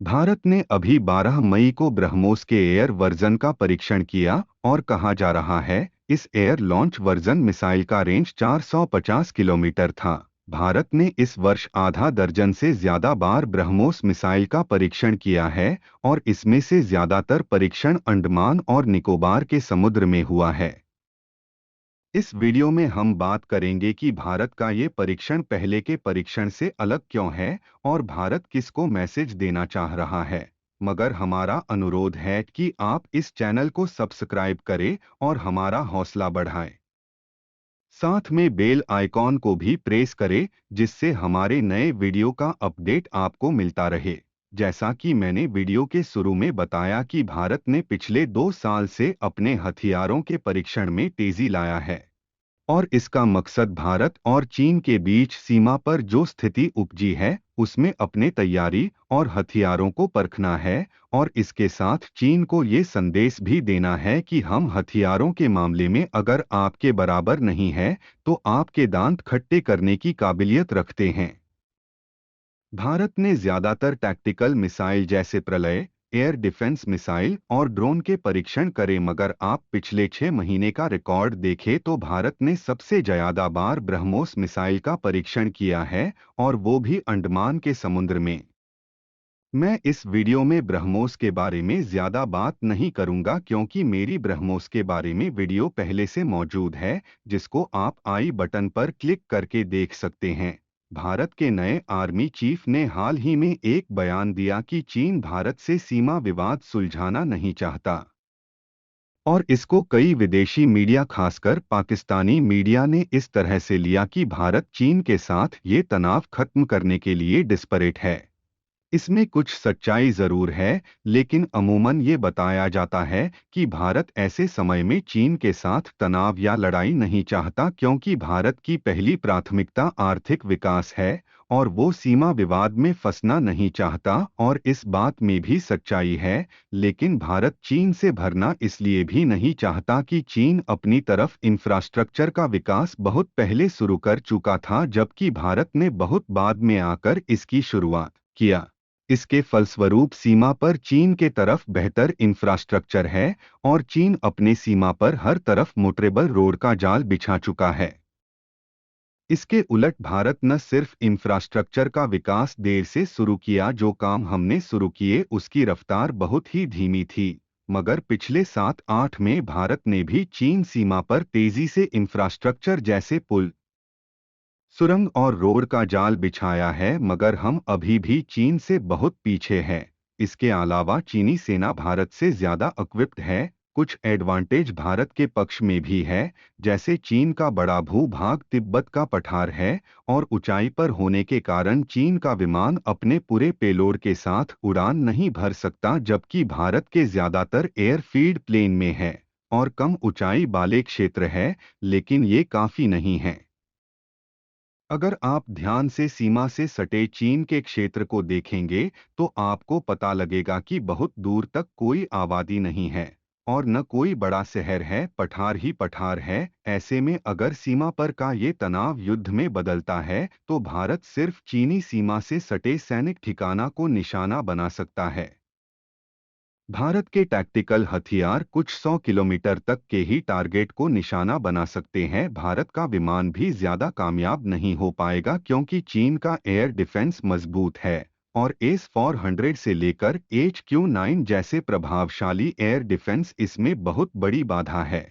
भारत ने अभी 12 मई को ब्रह्मोस के एयर वर्जन का परीक्षण किया और कहा जा रहा है इस एयर लॉन्च वर्जन मिसाइल का रेंज 450 किलोमीटर था। भारत ने इस वर्ष आधा दर्जन से ज्यादा बार ब्रह्मोस मिसाइल का परीक्षण किया है और इसमें से ज्यादातर परीक्षण अंडमान और निकोबार के समुद्र में हुआ है। इस वीडियो में हम बात करेंगे कि भारत का ये परीक्षण पहले के परीक्षण से अलग क्यों है और भारत किसको मैसेज देना चाह रहा है। मगर हमारा अनुरोध है कि आप इस चैनल को सब्सक्राइब करें और हमारा हौसला बढ़ाएं। साथ में बेल आइकॉन को भी प्रेस करें जिससे हमारे नए वीडियो का अपडेट आपको मिलता रहे। जैसा कि मैंने वीडियो के शुरू में बताया कि भारत ने पिछले 2 साल से अपने हथियारों के परीक्षण में तेजी लाया है और इसका मकसद भारत और चीन के बीच सीमा पर जो स्थिति उपजी है उसमें अपने तैयारी और हथियारों को परखना है और इसके साथ चीन को ये संदेश भी देना है कि हम हथियारों के मामले में अगर आपके बराबर नहीं है तो आपके दांत खट्टे करने की काबिलियत रखते हैं। भारत ने ज्यादातर टैक्टिकल मिसाइल जैसे प्रलय, एयर डिफेंस मिसाइल और ड्रोन के परीक्षण करे मगर आप पिछले 6 महीने का रिकॉर्ड देखें तो भारत ने सबसे ज्यादा बार ब्रह्मोस मिसाइल का परीक्षण किया है और वो भी अंडमान के समुद्र में। मैं इस वीडियो में ब्रह्मोस के बारे में ज्यादा बात नहीं करूंगा क्योंकि मेरी ब्रह्मोस के बारे में वीडियो पहले से मौजूद है जिसको आप आई बटन पर क्लिक करके देख सकते हैं। भारत के नए आर्मी चीफ ने हाल ही में एक बयान दिया कि चीन भारत से सीमा विवाद सुलझाना नहीं चाहता और इसको कई विदेशी मीडिया खासकर पाकिस्तानी मीडिया ने इस तरह से लिया कि भारत चीन के साथ ये तनाव खत्म करने के लिए डिस्परेट है। इसमें कुछ सच्चाई जरूर है लेकिन अमूमन ये बताया जाता है कि भारत ऐसे समय में चीन के साथ तनाव या लड़ाई नहीं चाहता क्योंकि भारत की पहली प्राथमिकता आर्थिक विकास है और वो सीमा विवाद में फंसना नहीं चाहता और इस बात में भी सच्चाई है। लेकिन भारत चीन से भरना इसलिए भी नहीं चाहता कि चीन अपनी तरफ इंफ्रास्ट्रक्चर का विकास बहुत पहले शुरू कर चुका था जबकि भारत ने बहुत बाद में आकर इसकी शुरुआत किया। इसके फलस्वरूप सीमा पर चीन के तरफ बेहतर इंफ्रास्ट्रक्चर है और चीन अपने सीमा पर हर तरफ मोटरेबल रोड का जाल बिछा चुका है। इसके उलट भारत न सिर्फ इंफ्रास्ट्रक्चर का विकास देर से शुरू किया, जो काम हमने शुरू किए उसकी रफ्तार बहुत ही धीमी थी, मगर पिछले 7-8 में भारत ने भी चीन सीमा पर तेजी से इंफ्रास्ट्रक्चर जैसे पुल, सुरंग और रोड का जाल बिछाया है मगर हम अभी भी चीन से बहुत पीछे हैं। इसके अलावा चीनी सेना भारत से ज्यादा इक्विप्ड है। कुछ एडवांटेज भारत के पक्ष में भी है, जैसे चीन का बड़ा भूभाग तिब्बत का पठार है और ऊंचाई पर होने के कारण चीन का विमान अपने पूरे पेलोड के साथ उड़ान नहीं भर सकता जबकि भारत के ज्यादातर एयरफील्ड प्लेन में है और कम ऊंचाई वाले क्षेत्र है, लेकिन ये काफी नहीं है। अगर आप ध्यान से सीमा से सटे चीन के क्षेत्र को देखेंगे तो आपको पता लगेगा कि बहुत दूर तक कोई आबादी नहीं है और न कोई बड़ा शहर है, पठार ही पठार है। ऐसे में अगर सीमा पर का ये तनाव युद्ध में बदलता है तो भारत सिर्फ चीनी सीमा से सटे सैनिक ठिकाना को निशाना बना सकता है। भारत के टैक्टिकल हथियार कुछ 100 किलोमीटर तक के ही टारगेट को निशाना बना सकते हैं। भारत का विमान भी ज्यादा कामयाब नहीं हो पाएगा क्योंकि चीन का एयर डिफेंस मजबूत है और एस-400 से लेकर HQ-9 जैसे प्रभावशाली एयर डिफेंस इसमें बहुत बड़ी बाधा है।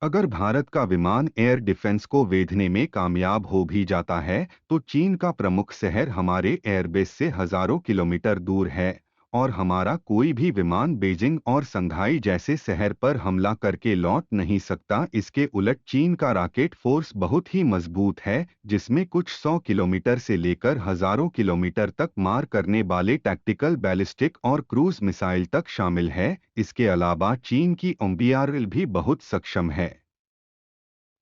अगर भारत का विमान एयर डिफेंस को वेधने में कामयाब हो भी जाता है तो चीन का प्रमुख शहर हमारे एयरबेस से हजारों किलोमीटर दूर है और हमारा कोई भी विमान बीजिंग और संघाई जैसे शहर पर हमला करके लौट नहीं सकता। इसके उलट चीन का रॉकेट फोर्स बहुत ही मजबूत है जिसमें कुछ 100 किलोमीटर से लेकर हजारों किलोमीटर तक मार करने वाले टैक्टिकल बैलिस्टिक और क्रूज मिसाइल तक शामिल है। इसके अलावा चीन की ओम्बियारल भी बहुत सक्षम है।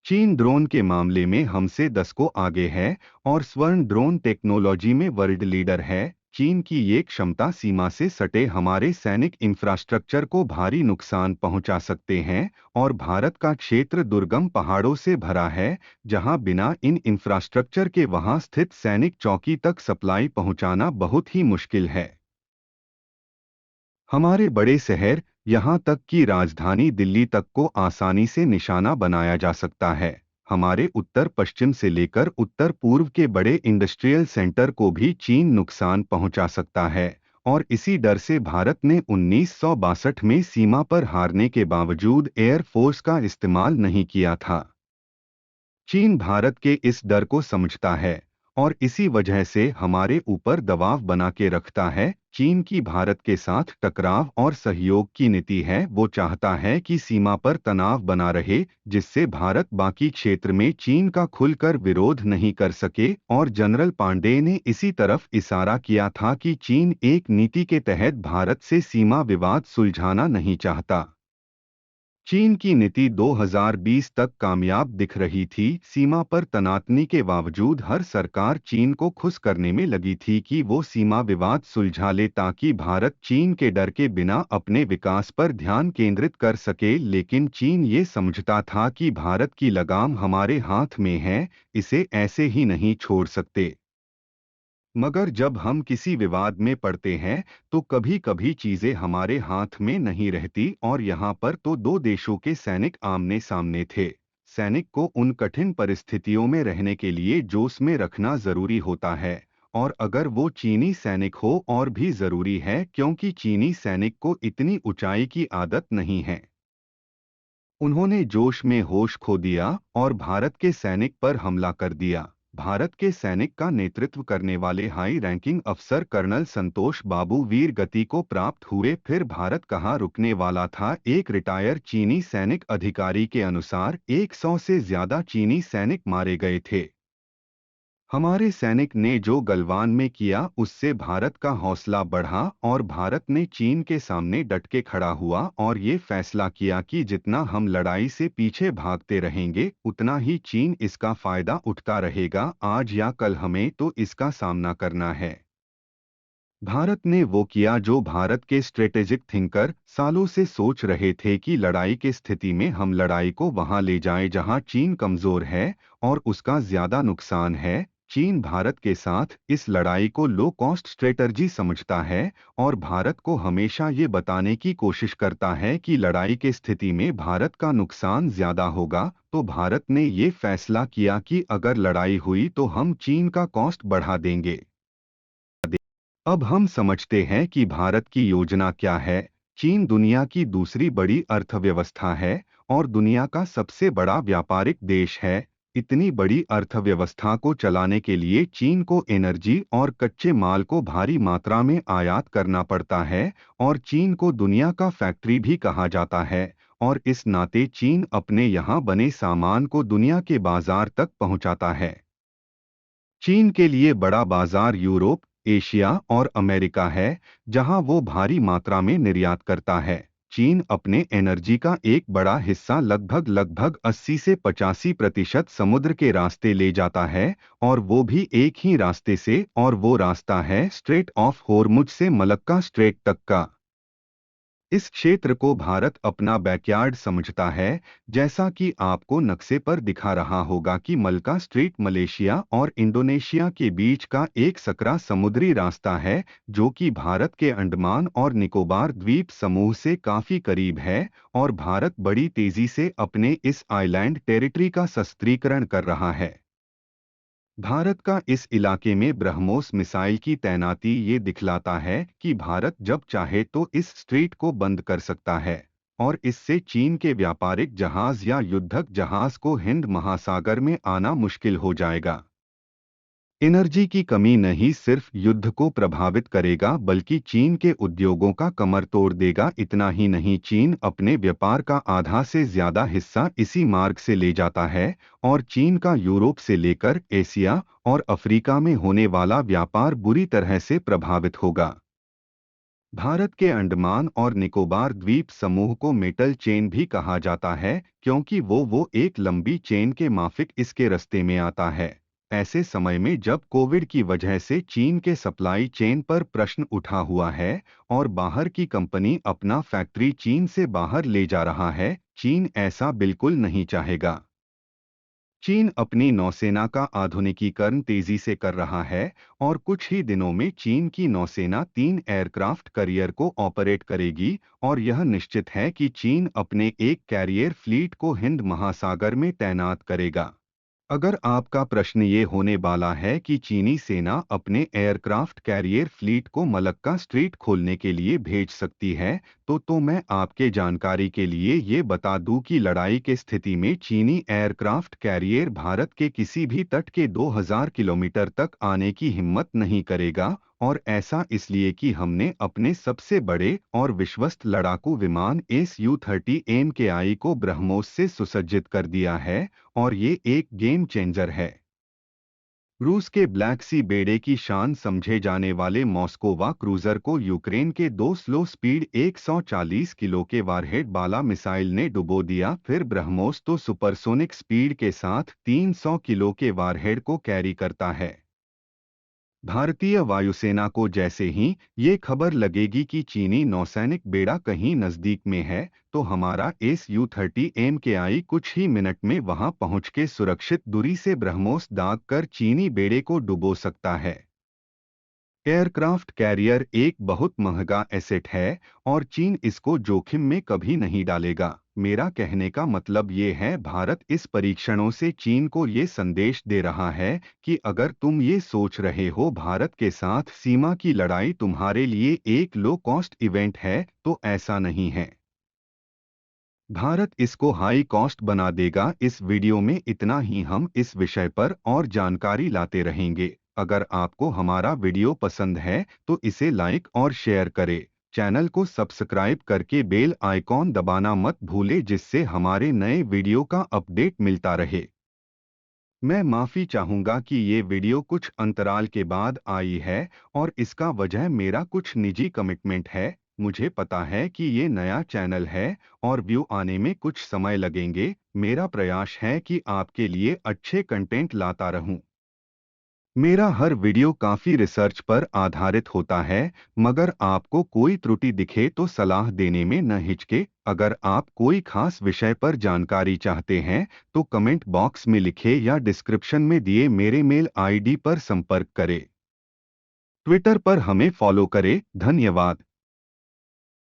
चीन ड्रोन के मामले में हमसे 10 को आगे है और स्वर्ण ड्रोन टेक्नोलॉजी में वर्ल्ड लीडर है। चीन की ये क्षमता सीमा से सटे हमारे सैनिक इंफ्रास्ट्रक्चर को भारी नुकसान पहुंचा सकते हैं और भारत का क्षेत्र दुर्गम पहाड़ों से भरा है जहां बिना इन इंफ्रास्ट्रक्चर के वहां स्थित सैनिक चौकी तक सप्लाई पहुंचाना बहुत ही मुश्किल है। हमारे बड़े शहर, यहाँ तक कि राजधानी दिल्ली तक को आसानी से निशाना बनाया जा सकता है। हमारे उत्तर पश्चिम से लेकर उत्तर पूर्व के बड़े इंडस्ट्रियल सेंटर को भी चीन नुकसान पहुंचा सकता है। और इसी डर से भारत ने 1962 में सीमा पर हारने के बावजूद एयरफोर्स का इस्तेमाल नहीं किया था। चीन भारत के इस डर को समझता है और इसी वजह से हमारे ऊपर दबाव बना के रखता है। चीन की भारत के साथ टकराव और सहयोग की नीति है। वो चाहता है कि सीमा पर तनाव बना रहे, जिससे भारत बाकी क्षेत्र में चीन का खुलकर विरोध नहीं कर सके। और जनरल पांडे ने इसी तरफ इशारा किया था कि चीन एक नीति के तहत भारत से सीमा विवाद सुलझाना नहीं चाहता। चीन की नीति 2020 तक कामयाब दिख रही थी। सीमा पर तनातनी के बावजूद हर सरकार चीन को खुश करने में लगी थी कि वो सीमा विवाद सुलझा ले, ताकि भारत चीन के डर के बिना अपने विकास पर ध्यान केंद्रित कर सके। लेकिन चीन ये समझता था कि भारत की लगाम हमारे हाथ में है, इसे ऐसे ही नहीं छोड़ सकते। मगर जब हम किसी विवाद में पड़ते हैं तो कभी कभी चीजें हमारे हाथ में नहीं रहती। और यहाँ पर तो दो देशों के सैनिक आमने सामने थे। सैनिक को उन कठिन परिस्थितियों में रहने के लिए जोश में रखना जरूरी होता है। और अगर वो चीनी सैनिक हो और भी जरूरी है, क्योंकि चीनी सैनिक को इतनी ऊंचाई की आदत नहीं है। उन्होंने जोश में होश खो दिया और भारत के सैनिक पर हमला कर दिया। भारत के सैनिक का नेतृत्व करने वाले हाई रैंकिंग अफसर कर्नल संतोष बाबू वीर गति को प्राप्त हुए। फिर भारत कहाँ रुकने वाला था। एक रिटायर चीनी सैनिक अधिकारी के अनुसार 100 से ज्यादा चीनी सैनिक मारे गए थे। हमारे सैनिक ने जो गलवान में किया, उससे भारत का हौसला बढ़ा और भारत ने चीन के सामने डट के खड़ा हुआ और ये फैसला किया कि जितना हम लड़ाई से पीछे भागते रहेंगे, उतना ही चीन इसका फायदा उठता रहेगा। आज या कल हमें तो इसका सामना करना है। भारत ने वो किया जो भारत के स्ट्रेटेजिक थिंकर सालों से सोच रहे थे कि लड़ाई की स्थिति में हम लड़ाई को वहां ले जाएं जहां चीन कमजोर है और उसका ज्यादा नुकसान है। चीन भारत के साथ इस लड़ाई को लो कॉस्ट स्ट्रेटर्जी समझता है और भारत को हमेशा ये बताने की कोशिश करता है कि लड़ाई की स्थिति में भारत का नुकसान ज्यादा होगा। तो भारत ने ये फैसला किया कि अगर लड़ाई हुई तो हम चीन का कॉस्ट बढ़ा देंगे। अब हम समझते हैं कि भारत की योजना क्या है। चीन दुनिया की दूसरी बड़ी अर्थव्यवस्था है और दुनिया का सबसे बड़ा व्यापारिक देश है। इतनी बड़ी अर्थव्यवस्था को चलाने के लिए चीन को एनर्जी और कच्चे माल को भारी मात्रा में आयात करना पड़ता है। और चीन को दुनिया का फैक्ट्री भी कहा जाता है। और इस नाते चीन अपने यहाँ बने सामान को दुनिया के बाजार तक पहुँचाता है। चीन के लिए बड़ा बाजार यूरोप, एशिया और अमेरिका है, जहां वो भारी मात्रा में निर्यात करता है। चीन अपने एनर्जी का एक बड़ा हिस्सा लगभग 80 से 85% समुद्र के रास्ते ले जाता है, और वो भी एक ही रास्ते से, और वो रास्ता है स्ट्रेट ऑफ होर्मुज से मलक्का स्ट्रेट तक का। इस क्षेत्र को भारत अपना बैकयार्ड समझता है। जैसा कि आपको नक्शे पर दिखा रहा होगा कि मलक्का स्ट्रेट मलेशिया और इंडोनेशिया के बीच का एक सकरा समुद्री रास्ता है, जो कि भारत के अंडमान और निकोबार द्वीप समूह से काफी करीब है। और भारत बड़ी तेजी से अपने इस आइलैंड टेरिटरी का सशस्त्रीकरण कर रहा है। भारत का इस इलाके में ब्रह्मोस मिसाइल की तैनाती ये दिखलाता है कि भारत जब चाहे तो इस स्ट्रेट को बंद कर सकता है। और इससे चीन के व्यापारिक जहाज या युद्धक जहाज को हिंद महासागर में आना मुश्किल हो जाएगा। एनर्जी की कमी नहीं सिर्फ युद्ध को प्रभावित करेगा, बल्कि चीन के उद्योगों का कमर तोड़ देगा। इतना ही नहीं, चीन अपने व्यापार का आधा से ज्यादा हिस्सा इसी मार्ग से ले जाता है। और चीन का यूरोप से लेकर एशिया और अफ्रीका में होने वाला व्यापार बुरी तरह से प्रभावित होगा। भारत के अंडमान और निकोबार द्वीप समूह को मेटल चेन भी कहा जाता है, क्योंकि वो एक लंबी चेन के माफिक इसके रास्ते में आता है। ऐसे समय में जब कोविड की वजह से चीन के सप्लाई चेन पर प्रश्न उठा हुआ है और बाहर की कंपनी अपना फैक्ट्री चीन से बाहर ले जा रहा है, चीन ऐसा बिल्कुल नहीं चाहेगा। चीन अपनी नौसेना का आधुनिकीकरण तेजी से कर रहा है और कुछ ही दिनों में चीन की नौसेना 3 एयरक्राफ्ट कैरियर को ऑपरेट करेगी और यह निश्चित है कि चीन अपने एक कैरियर फ्लीट को हिंद महासागर में तैनात करेगा। अगर आपका प्रश्न ये होने वाला है कि चीनी सेना अपने एयरक्राफ्ट कैरियर फ्लीट को मलक्का स्ट्रीट खोलने के लिए भेज सकती है, तो मैं आपके जानकारी के लिए ये बता दूं कि लड़ाई के स्थिति में चीनी एयरक्राफ्ट कैरियर भारत के किसी भी तट के 2000 किलोमीटर तक आने की हिम्मत नहीं करेगा, और ऐसा इसलिए कि हमने अपने सबसे बड़े और विश्वस्त लड़ाकू विमान Su-30 MKI को ब्रह्मोस से सुसज्जित कर दिया है, और ये एक गेम चेंजर है। रूस के ब्लैक सी बेड़े की शान समझे जाने वाले मॉस्कोवा क्रूजर को यूक्रेन के 2 स्लो स्पीड 140 किलो के वारहेड बाला मिसाइल ने डुबो दिया। फिर ब्रह्मोस तो सुपरसोनिक स्पीड के साथ 300 किलो के वारहेड को कैरी करता है। भारतीय वायुसेना को जैसे ही ये खबर लगेगी कि चीनी नौसैनिक बेड़ा कहीं नजदीक में है, तो हमारा Su-30 MKI कुछ ही मिनट में वहां पहुंच के सुरक्षित दूरी से ब्रह्मोस दाग कर चीनी बेड़े को डुबो सकता है। एयरक्राफ्ट कैरियर एक बहुत महंगा एसेट है और चीन इसको जोखिम में कभी नहीं डालेगा। मेरा कहने का मतलब ये है, भारत इस परीक्षणों से चीन को ये संदेश दे रहा है कि अगर तुम ये सोच रहे हो भारत के साथ सीमा की लड़ाई तुम्हारे लिए एक लो कॉस्ट इवेंट है, तो ऐसा नहीं है। भारत इसको हाई कॉस्ट बना देगा। इस वीडियो में इतना ही। हम इस विषय पर और जानकारी लाते रहेंगे। अगर आपको हमारा वीडियो पसंद है तो इसे लाइक और शेयर करें। चैनल को सब्सक्राइब करके बेल आइकॉन दबाना मत भूले, जिससे हमारे नए वीडियो का अपडेट मिलता रहे। मैं माफ़ी चाहूँगा कि ये वीडियो कुछ अंतराल के बाद आई है, और इसका वजह मेरा कुछ निजी कमिटमेंट है। मुझे पता है कि ये नया चैनल है और व्यू आने में कुछ समय लगेंगे। मेरा प्रयास है कि आपके लिए अच्छे कंटेंट लाता रहूं। मेरा हर वीडियो काफ़ी रिसर्च पर आधारित होता है, मगर आपको कोई त्रुटि दिखे तो सलाह देने में न हिचके। अगर आप कोई खास विषय पर जानकारी चाहते हैं तो कमेंट बॉक्स में लिखें या डिस्क्रिप्शन में दिए मेरे मेल आईडी पर संपर्क करें। ट्विटर पर हमें फॉलो करें। धन्यवाद।